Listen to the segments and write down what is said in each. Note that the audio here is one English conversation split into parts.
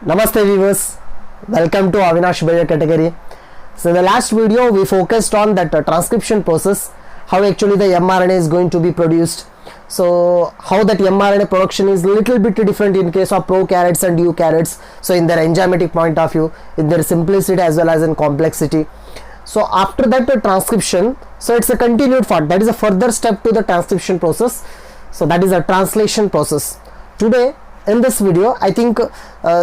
Namaste viewers, welcome to Avinash Bio category. So in the last video we focused on that transcription process, how actually the mRNA is going to be produced. So how that mRNA production is little bit different in case of prokaryotes and eukaryotes. So in their enzymatic point of view, in their simplicity as well as in complexity. So after that the transcription, so it's a continued part, that is a further step to the transcription process. So that is a translation process. Today in this video I think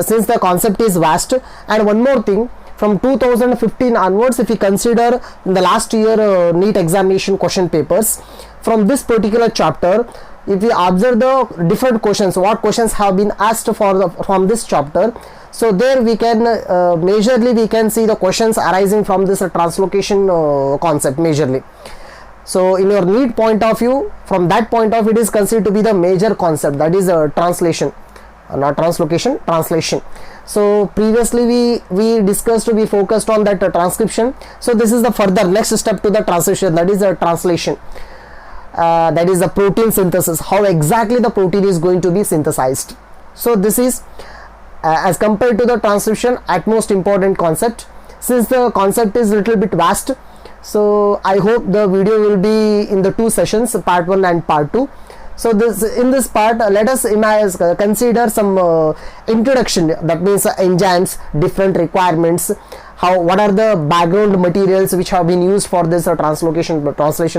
since the concept is vast, and one more thing, from 2015 onwards, if you consider in the last year NEET examination question papers, from this particular chapter, if we observe the different questions, what questions have been asked from this chapter, so there we can majorly we can see the questions arising from this translocation concept majorly. So in your NEET point of view, from that point of view, it is considered to be the major concept, that is translation, not translocation, translation. So previously we discussed, we focused on that transcription. So this is the further next step to the translation, that is a translation. That is the protein synthesis, how exactly the protein is going to be synthesized. So this is as compared to the transcription at most important concept. Since the concept is little bit vast, so I hope the video will be in the two sessions, part 1 and part 2. So in this part let us consider some introduction, that means enzymes, different requirements, what are the background materials which have been used for this translation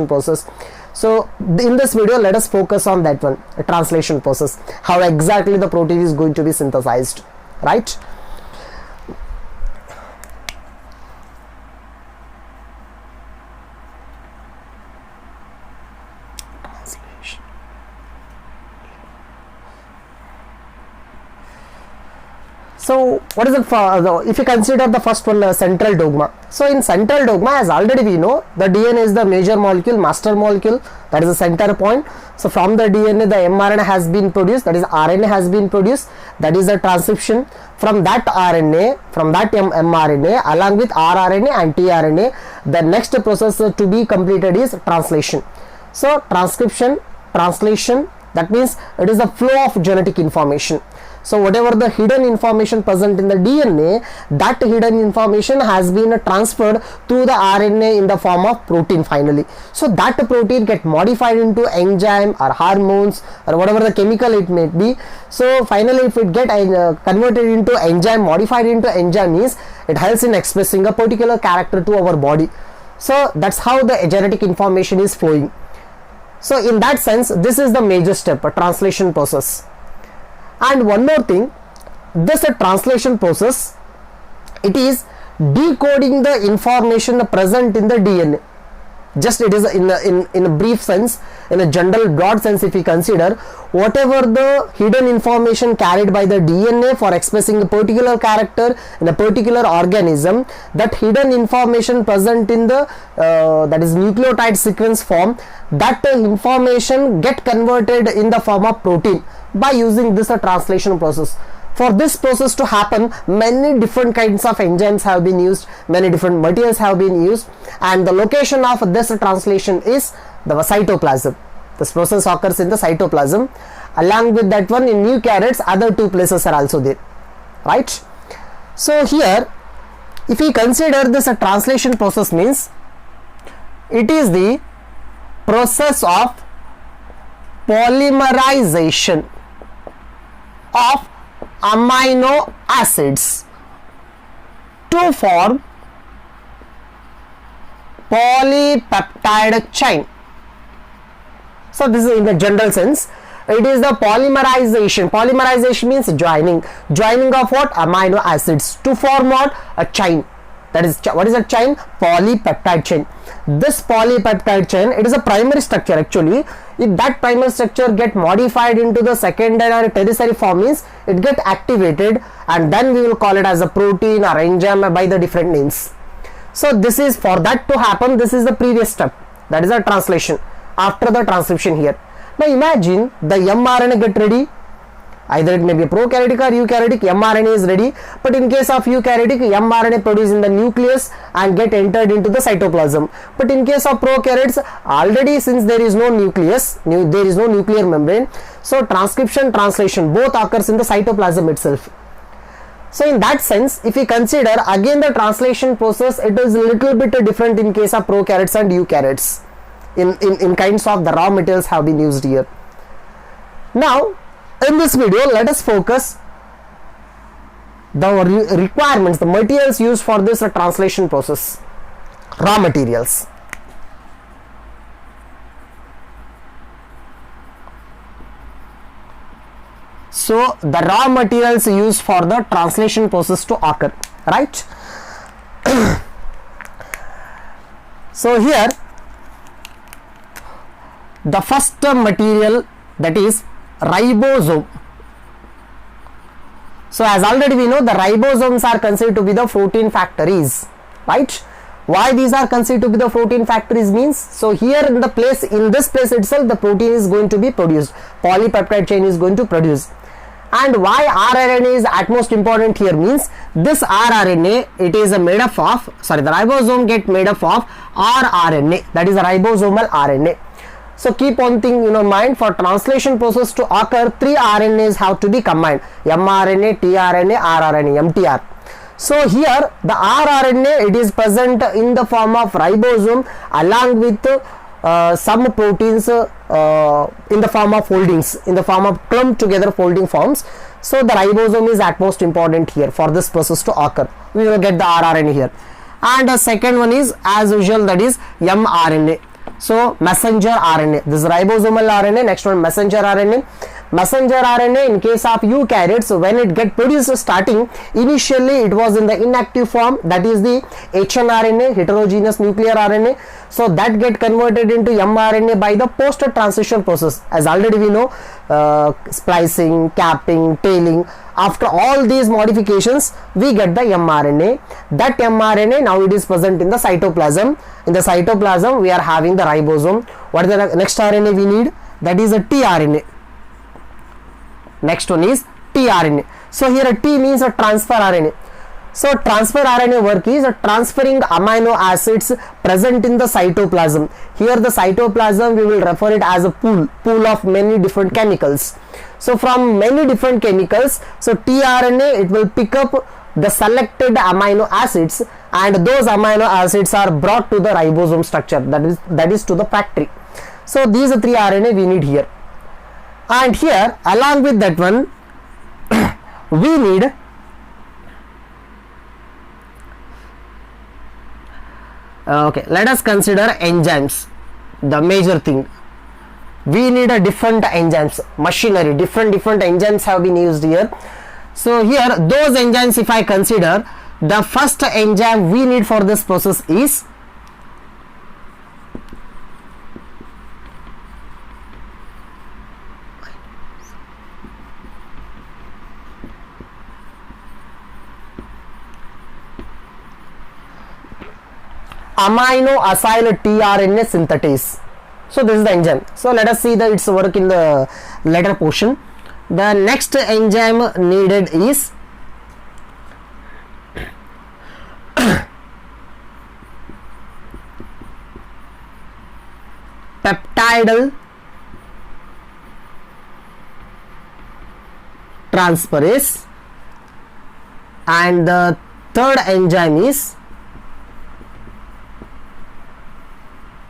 process. So in this video let us focus on that one, translation process, how exactly the protein is going to be synthesized, right? So what is it for, if you consider the first one, central dogma. So in central dogma, as already we know, the DNA is the major molecule, master molecule, that is the center point. So from the DNA the mRNA has been produced, that is RNA has been produced, that is the transcription. From that RNA, from that mRNA along with rRNA and tRNA, the next process to be completed is translation. So transcription, translation, that means it is the flow of genetic information. So whatever the hidden information present in the DNA, that hidden information has been transferred through the RNA in the form of protein finally. So that protein get modified into enzyme or hormones or whatever the chemical it may be. So finally if it get converted into enzyme, modified into enzyme, means it helps in expressing a particular character to our body. So that's how the genetic information is flowing. So in that sense, this is the major step, a translation process. And one more thing, this translation process, it is decoding the information present in the DNA. Just it is in a brief sense, in a general broad sense, if we consider whatever the hidden information carried by the DNA for expressing a particular character in a particular organism, that hidden information present in the that is nucleotide sequence form, that information get converted in the form of protein by using this translation process. For this process to happen, many different kinds of enzymes have been used, many different materials have been used, and the location of this translation is the cytoplasm. This process occurs in the cytoplasm. Along with that one, in eukaryotes, other two places are also there, right? So here, if we consider this a translation process, means it is the process of polymerization of amino acids to form polypeptide chain. So this is in the general sense, it is the polymerization. Polymerization means joining of what? Amino acids to form what? A chain. That is, what is a chain? Polypeptide chain. This polypeptide chain, it is a primary structure actually. If that primary structure get modified into the secondary or tertiary form, means it get activated, and then we will call it as a protein or enzyme by the different names. So this is, for that to happen, this is the previous step, that is a translation after the transcription here. Now imagine the mRNA get ready, either it may be prokaryotic or eukaryotic, mRNA is ready, but in case of eukaryotic, mRNA produced in the nucleus and get entered into the cytoplasm. But in case of prokaryotes, already since there is no nucleus, there is no nuclear membrane, so transcription, translation both occurs in the cytoplasm itself. So in that sense, if we consider again the translation process, it is a little bit different in case of prokaryotes and eukaryotes in kinds of the raw materials have been used here. Now in this video, let us focus the requirements, the materials used for this translation process, raw materials. So the raw materials used for the translation process to occur, right? So here the first material, that is ribosome. So as already we know, the ribosomes are considered to be the protein factories, right? Why these are considered to be the protein factories means, so here in this place itself the protein is going to be produced, polypeptide chain is going to produce. And why rRNA is at most important here means, this rRNA, it is made up of, the ribosome get made up of rRNA, that is a ribosomal RNA. So keep one thing in your mind, for translation process to occur, 3 RNAs have to be combined, mRNA, tRNA, rRNA, MTR. So here the rRNA, it is present in the form of ribosome along with some proteins in the form of foldings, in the form of clumped together folding forms. So the ribosome is at most important here for this process to occur. We will get the rRNA here. And the second one is as usual, that is mRNA. So messenger RNA, this is ribosomal RNA. Next one, messenger RNA. Messenger RNA in case of eukaryotes, when it get produced starting, initially it was in the inactive form, that is the hnRNA, heterogeneous nuclear RNA. So that get converted into mRNA by the post transition process. As already we know, splicing, capping, tailing. After all these modifications, we get the mRNA. That mRNA now it is present in the cytoplasm. In the cytoplasm, we are having the ribosome. What is the next RNA we need? That is a tRNA. Next one is tRNA. So here a T means a transfer RNA. So transfer RNA work is transferring amino acids present in the cytoplasm. Here the cytoplasm, we will refer it as a pool of many different chemicals. So from many different chemicals, so tRNA, it will pick up the selected amino acids, and those amino acids are brought to the ribosome structure, that is to the factory. So these are 3 RNA we need here. And here along with that one we need let us consider enzymes, the major thing. We need a different enzymes, machinery, different enzymes have been used here. So here those enzymes, if I consider, the first enzyme we need for this process is amino acyl tRNA synthetase. So this is the enzyme. So let us see its work in the later portion. The next enzyme needed is peptidyl transferase, and the third enzyme is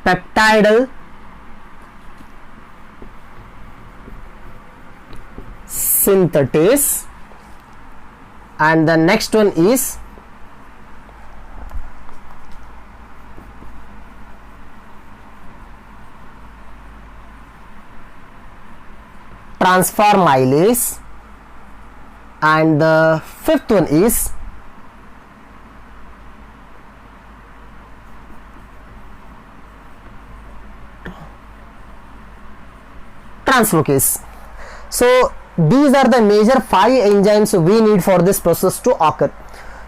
peptidyl synthetase, and the next one is transformylase, and the fifth one is translocase. So these are the major 5 enzymes we need for this process to occur.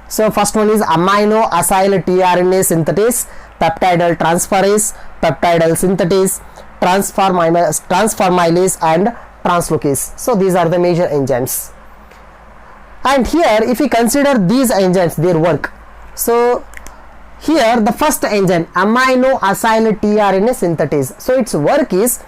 So first one is amino acyl tRNA synthetase, peptidyl transferase, peptidyl synthetase, transformylase, and translocase. So these are the major enzymes. And here if we consider these enzymes, their work, so here the first enzyme, amino acyl tRNA synthetase, so its work is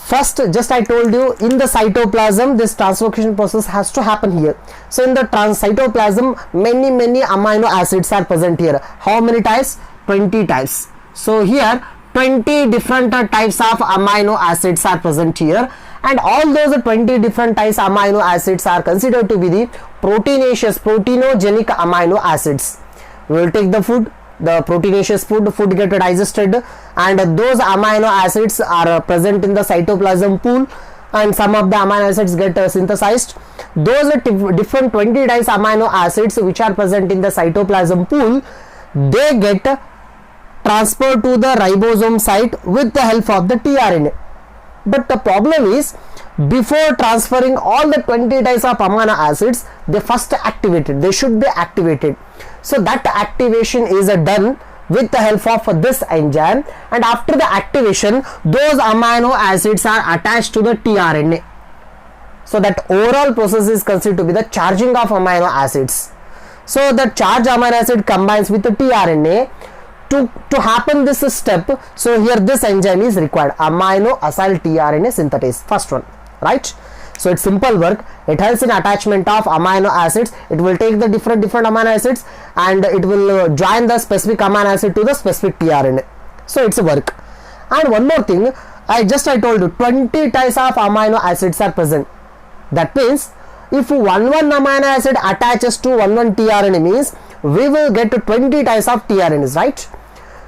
First, just I told you, in the cytoplasm this translocation process has to happen here. So in the cytoplasm many amino acids are present here. How many types? 20 types. So here 20 different types of amino acids are present here, and all those 20 different types amino acids are considered to be the proteinogenic amino acids. We will take the food, the proteinaceous food get digested, and those amino acids are present in the cytoplasm pool, and some of the amino acids get synthesized. Those different 20 types amino acids which are present in the cytoplasm pool, they get transferred to the ribosome site with the help of the tRNA. But the problem is, before transferring all the 20 types of amino acids, they first activated, they should be activated. So that activation is done with the help of this enzyme, and after the activation those amino acids are attached to the tRNA. So that overall process is considered to be the charging of amino acids. So the charged amino acid combines with the tRNA to happen this step. So here this enzyme is required, amino acyl tRNA synthetase, first one, right? So it's simple work. It helps in attachment of amino acids. It will take the different amino acids and it will join the specific amino acid to the specific tRNA. So it's a work. And one more thing, I told you 20 types of amino acids are present. That means if one amino acid attaches to one tRNA means we will get 20 types of tRNAs, right?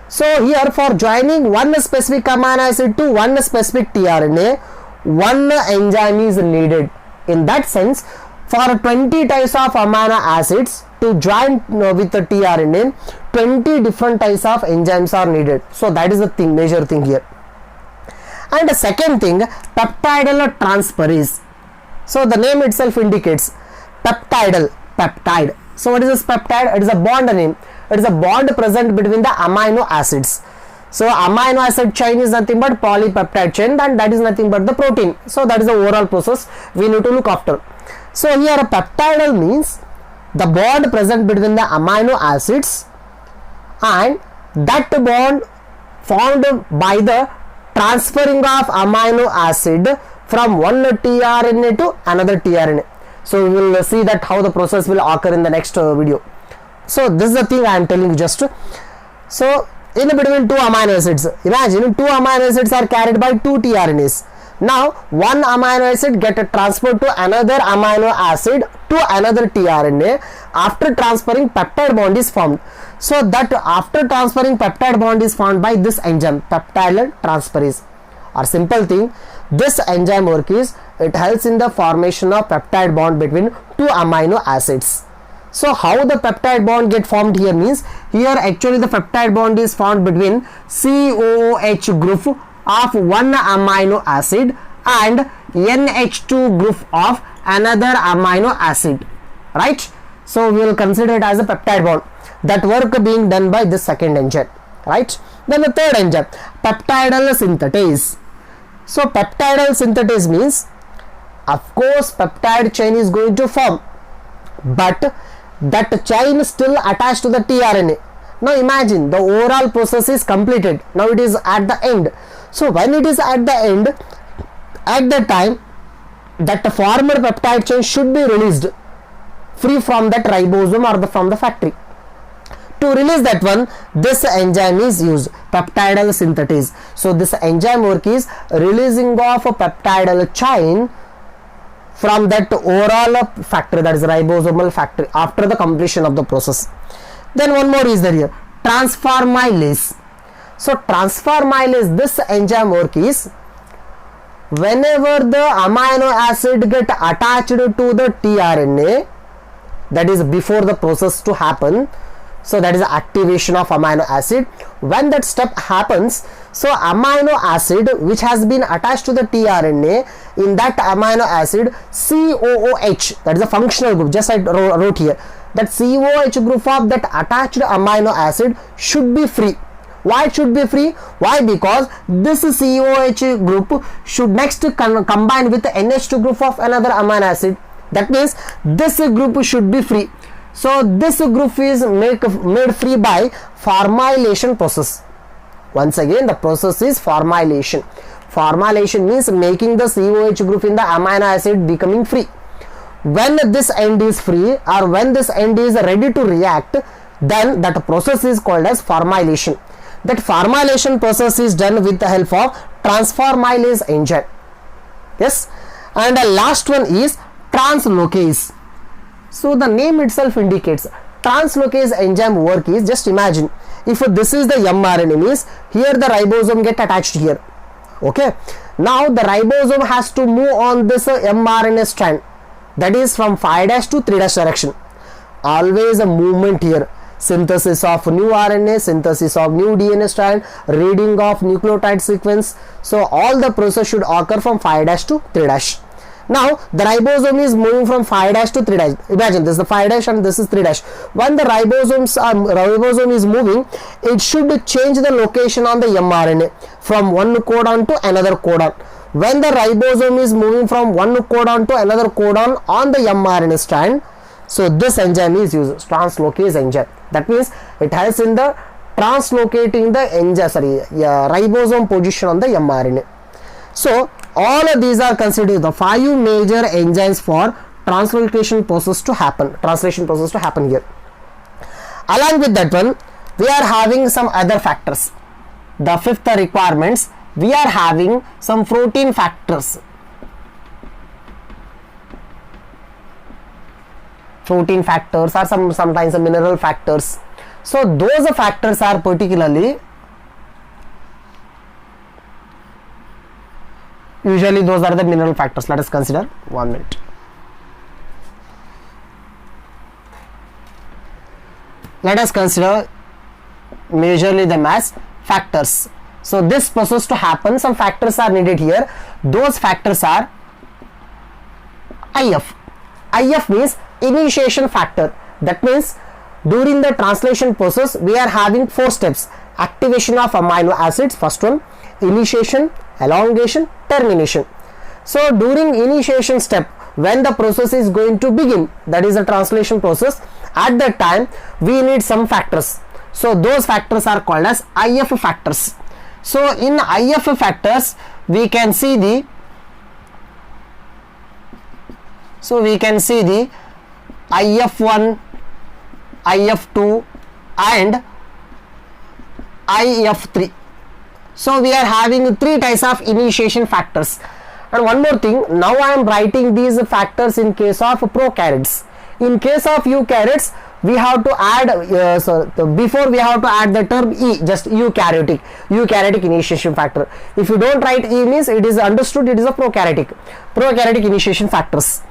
So here for joining one specific amino acid to one specific tRNA, one enzyme is needed. In that sense, for 20 types of amino acids to join with the tRNA, 20 different types of enzymes are needed. So that is the thing, major thing here. And the second thing, peptidal transferase. So the name itself indicates peptide. So what is this peptide? It is a bond name. It is a bond present between the amino acids. So amino acid chain is nothing but polypeptide chain, and that is nothing but the protein. So that is the overall process we need to look after. So here a peptidal means the bond present between the amino acids, and that bond formed by the transferring of amino acid from one tRNA to another tRNA. So we will see that how the process will occur in the next video. So this is the thing I am telling you just. So in between two amino acids, imagine two amino acids are carried by two tRNAs. Now one amino acid get transferred to another amino acid to another tRNA. After transferring, peptide bond is formed. So that after transferring, peptide bond is formed by this enzyme, peptidal transferase. Or simple thing, this enzyme work is, it helps in the formation of peptide bond between two amino acids. So how the peptide bond get formed here means, here actually the peptide bond is formed between COOH group of one amino acid and NH2 group of another amino acid, right? So we will consider it as a peptide bond, that work being done by this second enzyme, right? Then the third enzyme, peptidal synthetase. So peptidal synthetase means, of course peptide chain is going to form, but that chain is still attached to the tRNA. Now imagine the overall process is completed. Now it is at the end. So when it is at the end, at the time that the former peptide chain should be released free from that ribosome or from the factory. To release that one, this enzyme is used, peptidal synthetase. So this enzyme work is releasing of a peptidal chain from that overall factory, that is ribosomal factory, after the completion of the process. Then one more is there here, transformylase. So transformylase, this enzyme work is, whenever the amino acid get attached to the tRNA, that is before the process to happen, so that is the activation of amino acid. When that step happens, so amino acid which has been attached to the tRNA, in that amino acid COOH, that is a functional group, just I wrote here, that COOH group of that attached amino acid should be free. Why it should be free? Why? Because this COOH group should next combine with the NH2 group of another amino acid. That means this group should be free. So this group is made free by formylation process. Once again, the process is formylation. Formylation means making the COH group in the amino acid becoming free. When this end is free or when this end is ready to react, then that process is called as formylation. That formylation process is done with the help of transformylase enzyme. Yes, and the last one is translocase. So the name itself indicates translocase enzyme work is, just imagine if this is the mRNA means here the ribosome get attached here. Okay, now the ribosome has to move on this mRNA strand, that is from 5' to 3' direction. Always a movement here. Synthesis of new RNA, synthesis of new DNA strand, reading of nucleotide sequence. So all the process should occur from 5' to 3'. Now the ribosome is moving from 5' to 3'. Imagine this is the 5' and this is 3'. When the ribosome is moving, it should change the location on the mRNA from one codon to another codon. When the ribosome is moving from one codon to another codon on the mRNA strand, so this enzyme is used, translocase enzyme. That means it helps in the translocating the enzyme, ribosome position on the mRNA. So all of these are considered the 5 major enzymes for translation process to happen here. Along with that one, we are having some other factors. The fifth requirements, we are having some protein factors. Protein factors or sometimes mineral factors. So those factors are particularly, usually those are the mineral factors. Let us consider 1 minute. Let us consider majorly them as factors. So this process to happen, some factors are needed here. Those factors are IF. IF means initiation factor. That means during the translation process we are having 4 steps. Activation of amino acids, first one, initiation, elongation, termination. So during initiation step, when the process is going to begin, that is the translation process, at that time we need some factors. So those factors are called as IF factors. So in IF factors we can see the IF1, IF2 and IF3. So we are having 3 types of initiation factors. And one more thing, now I am writing these factors in case of prokaryotes. In case of eukaryotes, we have to add before we have to add the term E, just eukaryotic initiation factor. If you don't write E means it is understood it is a prokaryotic initiation factors.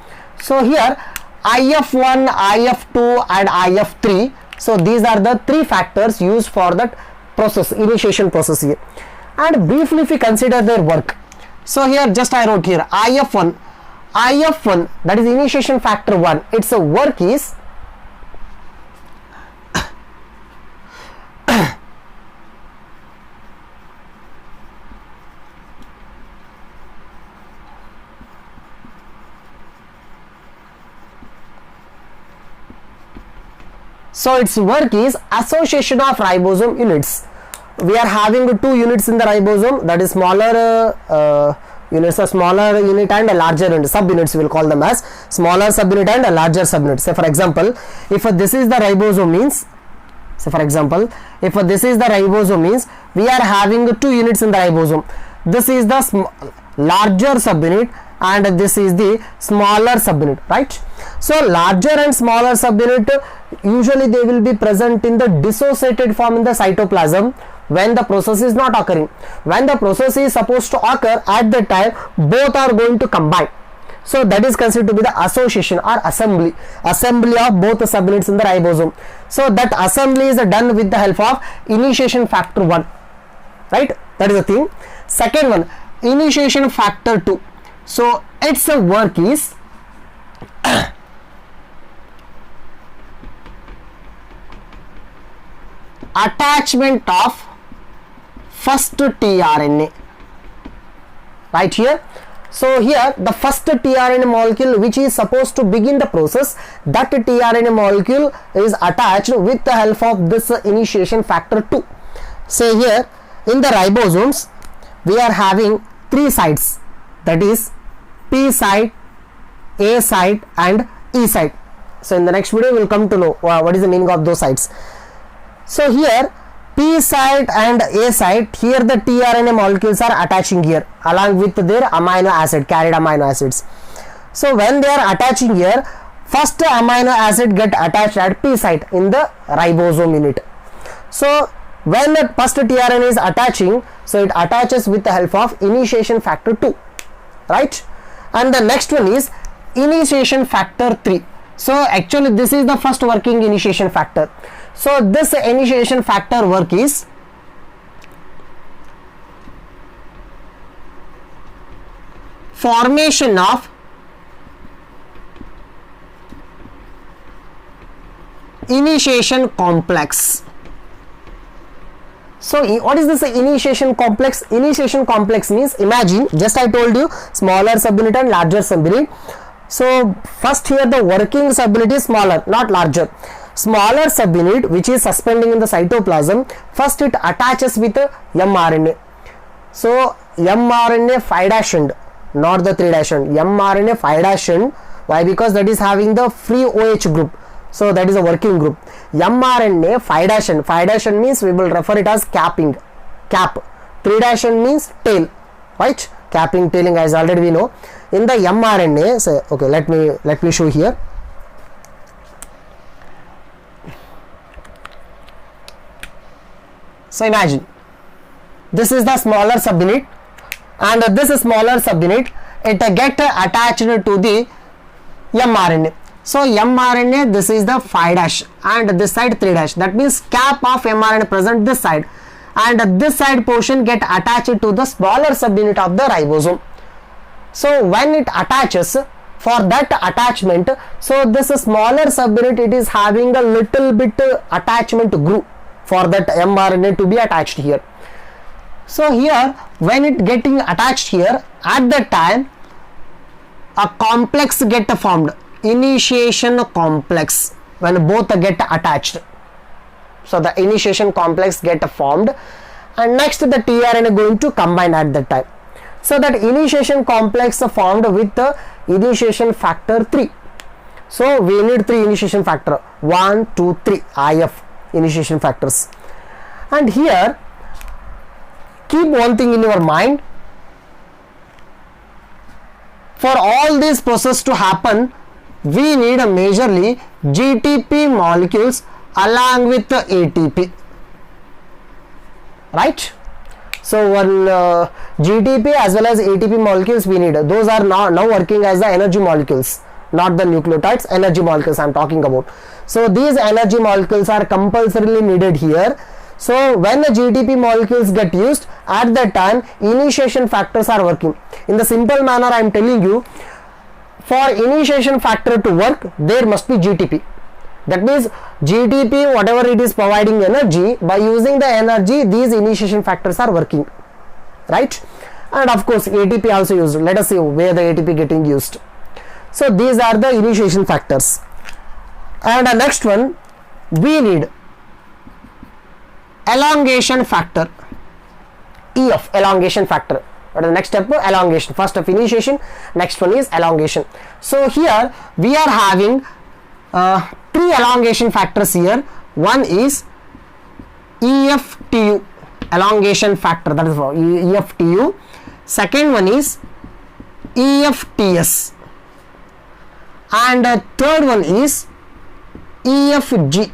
So here IF1, IF2 and IF3, so these are the 3 factors used for that process, initiation process here. And briefly if we consider their work, so here just I wrote here IF1, that is initiation factor 1, its work is association of ribosome units. We are having 2 units in the ribosome, that is smaller units, a smaller unit and a larger unit, subunits we will call them as smaller subunit and a larger subunit. Say for example, if this is the ribosome means, we are having 2 units in the ribosome. This is the larger subunit and this is the smaller subunit, right? So larger and smaller subunit, usually they will be present in the dissociated form in the cytoplasm when the process is not occurring. When the process is supposed to occur, at the time both are going to combine. So that is considered to be the association or assembly of both the subunits in the ribosome. So that assembly is done with the help of initiation factor 1, right? That is the thing. Second one, initiation factor 2. So its work is attachment of first tRNA, right here. So here the first tRNA molecule which is supposed to begin the process, that tRNA molecule is attached with the help of this initiation factor 2. Say here in the ribosomes we are having three sites, that is P site, A site and E site. So in the next video we will come to know what is the meaning of those sites. So here P site and A site, here the tRNA molecules are attaching here along with their amino acid, carried amino acids. So when they are attaching here, first amino acid get attached at P site in the ribosome unit. So when the first tRNA is attaching, so it attaches with the help of initiation factor 2, right? And the next one is initiation factor 3. So actually this is the first working initiation factor. So this initiation factor work is formation of initiation complex. So what is this initiation complex? Initiation complex means, imagine, just I told you smaller subunit and larger subunit. So first here the working subunit is smaller, not larger. Smaller subunit which is suspending in the cytoplasm, first it attaches with the mRNA. So mRNA 5' end, not the 3' end, mRNA 5' end. Why? Because that is having the free OH group. So that is a working group. mRNA 5' end. 5' end means we will refer it as capping, cap. 3' end means tail, right? Capping, tailing, as already we know. In the mRNA, so okay, let me show here. So imagine this is the smaller subunit, and this smaller subunit it get attached to the mRNA. So mRNA, this is the 5' and this side 3'. That means cap of mRNA present this side, and this side portion get attached to the smaller subunit of the ribosome. So when it attaches, for that attachment, so this smaller subunit it is having a little bit attachment group for that mRNA to be attached here. So here when it getting attached here, at that time a complex get formed, initiation complex, when both get attached. So the initiation complex get formed, and next the tRNA going to combine at that time. So that initiation complex formed with the initiation factor 3. So we need 3 initiation factor, 1, 2, 3 IF initiation factors. And here keep one thing in your mind, for all this process to happen we need a majorly GTP molecules along with the ATP, right? So one GTP as well as ATP molecules we need, those are now working as the energy molecules, not the nucleotides, energy molecules I am talking about. So these energy molecules are compulsorily needed here. So when the GTP molecules get used, at that time initiation factors are working. In the simple manner I am telling you, for initiation factor to work there must be GTP. That means GTP, whatever it is providing energy, by using the energy these initiation factors are working, right? And of course ATP also used. Let us see where the ATP getting used. So these are the initiation factors. And the next one we need elongation factor, EF, elongation factor. What is the next step? Elongation. First of initiation, next one is elongation. So here we are having 3 elongation factors here. One is EFTU, elongation factor, that is for EFTU. Second one is EFTS, and third one is EFG.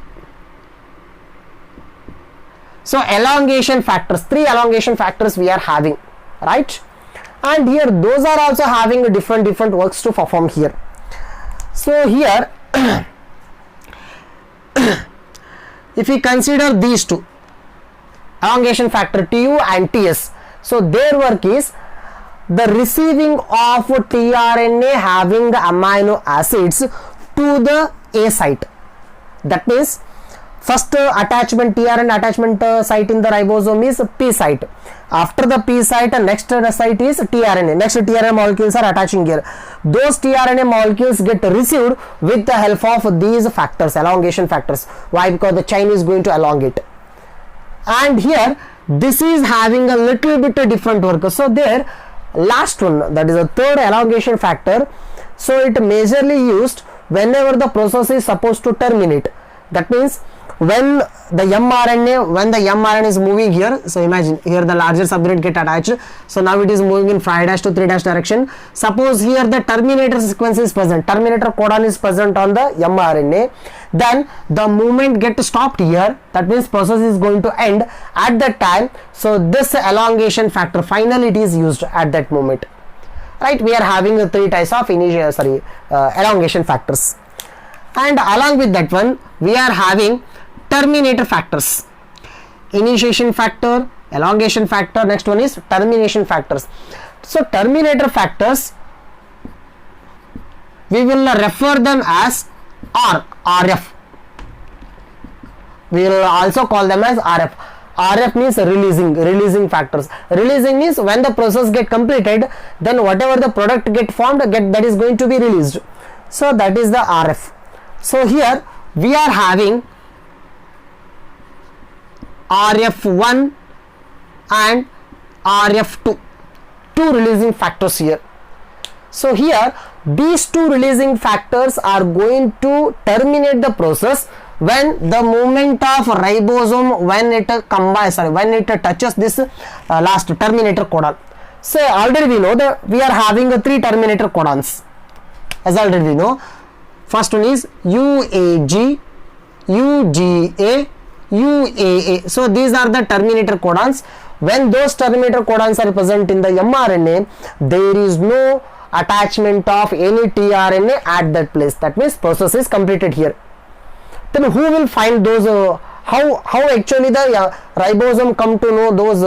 So elongation factors, 3 elongation factors we are having, right? And here those are also having different works to perform here. So here if we consider these two, elongation factor TU and TS, so their work is the receiving of tRNA having the amino acids to the A site. That means first attachment, tRNA attachment site in the ribosome is P site. After the P site, next site is tRNA. Next tRNA molecules are attaching here. Those tRNA molecules get received with the help of these factors, elongation factors. Why? Because the chain is going to elongate. And here this is having a little bit different work. So there last one, that is the third elongation factor. So it majorly used whenever the process is supposed to terminate. That means when the mRNA is moving here, so imagine here the larger subunit get attached, so now it is moving in 5' to 3' direction. Suppose here the terminator sequence is present, terminator codon is present on the mRNA, then the movement get stopped here, that means process is going to end at that time. So this elongation factor finally it is used at that moment, right? We are having three types of elongation factors, and along with that one we are having terminator factors. Initiation factor, elongation factor, next one is termination factors. So terminator factors, we will refer them as RF. We will also call them as RF. RF means releasing factors. Releasing means when the process get completed, then whatever the product get formed, that is going to be released. So that is the RF. So here we are having RF1 and RF2, two releasing factors here. So here these two releasing factors are going to terminate the process when the movement of ribosome, when it touches this last terminator codon. So already we know that we are having three terminator codons, as already we know. First one is UAG, UGA, UAA. So these are the terminator codons. When those terminator codons are present in the mRNA, there is no attachment of any tRNA at that place. That means process is completed here. Then who will find those? How actually the ribosome come to know those?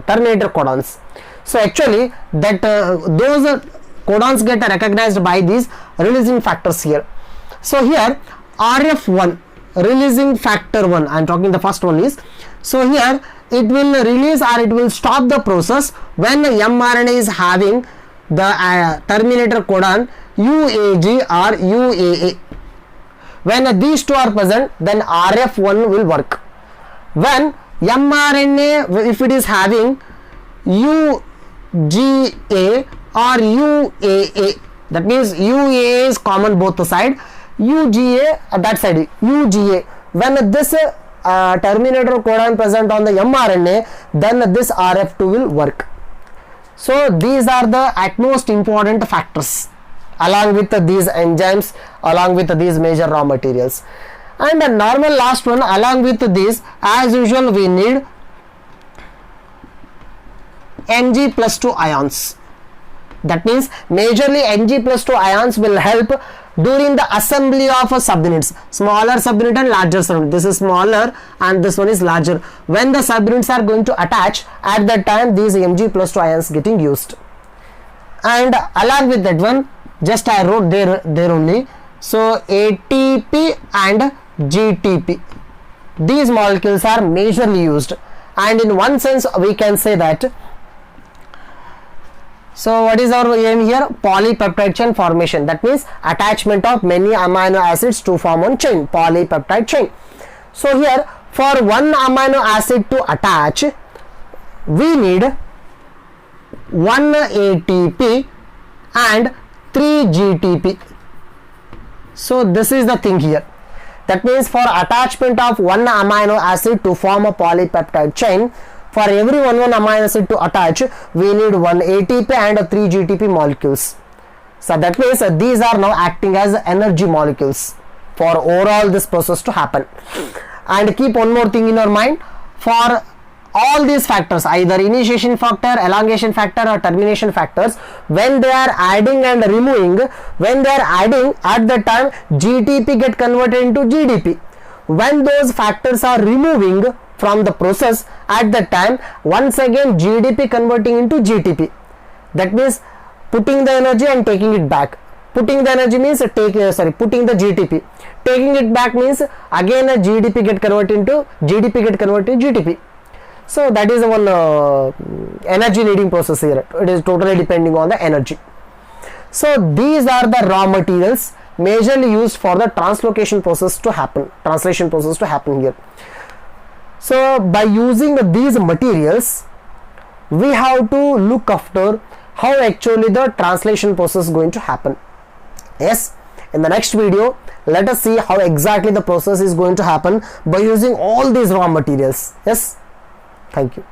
Terminator codons. So actually that those codons get recognized by these releasing factors here. So here RF1, releasing factor 1, I am talking the first one is, so here it will release or it will stop the process when the mRNA is having the terminator codon UAG or UAA. When these two are present, then RF1 will work. When mRNA, if it is having UGA or UAA, that means UAA is common both the side, UGA that side, UGA. When this terminator codon present on the mRNA, then this RF2 will work. So these are the at most important factors along with these enzymes, along with these major raw materials. And the normal last one, along with this, as usual we need Mg+2 ions. That means majorly Mg+2 ions will help during the assembly of subunits, smaller subunit and larger subunit. This is smaller and this one is larger. When the subunits are going to attach, at that time these Mg+2 ions getting used. And along with that one, just I wrote there only. So ATP and GTP, these molecules are majorly used, and in one sense we can say that. So what is our aim here? Polypeptide chain formation. That means attachment of many amino acids to form one chain, polypeptide chain. So here for one amino acid to attach, we need 1 ATP and 3 GTP. So this is the thing here. That means for attachment of one amino acid to form a polypeptide chain, for every one amino acid to attach, we need 1 ATP and 3 GTP molecules. So that means these are now acting as energy molecules for overall this process to happen. And keep one more thing in your mind, for all these factors, either initiation factor, elongation factor or termination factors, when they are adding and removing, when they are adding, at the time GTP get converted into GDP. When those factors are removing from the process, at that time once again GDP converting into GTP. That means putting the energy and taking it back. Putting the energy means putting the GTP. Taking it back means again a GDP get converted into GTP. So that is one energy needing process here. It is totally depending on the energy. So these are the raw materials majorly used for the translation process to happen here. So by using these materials, we have to look after how actually the translation process is going to happen. Yes, in the next video, let us see how exactly the process is going to happen by using all these raw materials. Yes, thank you.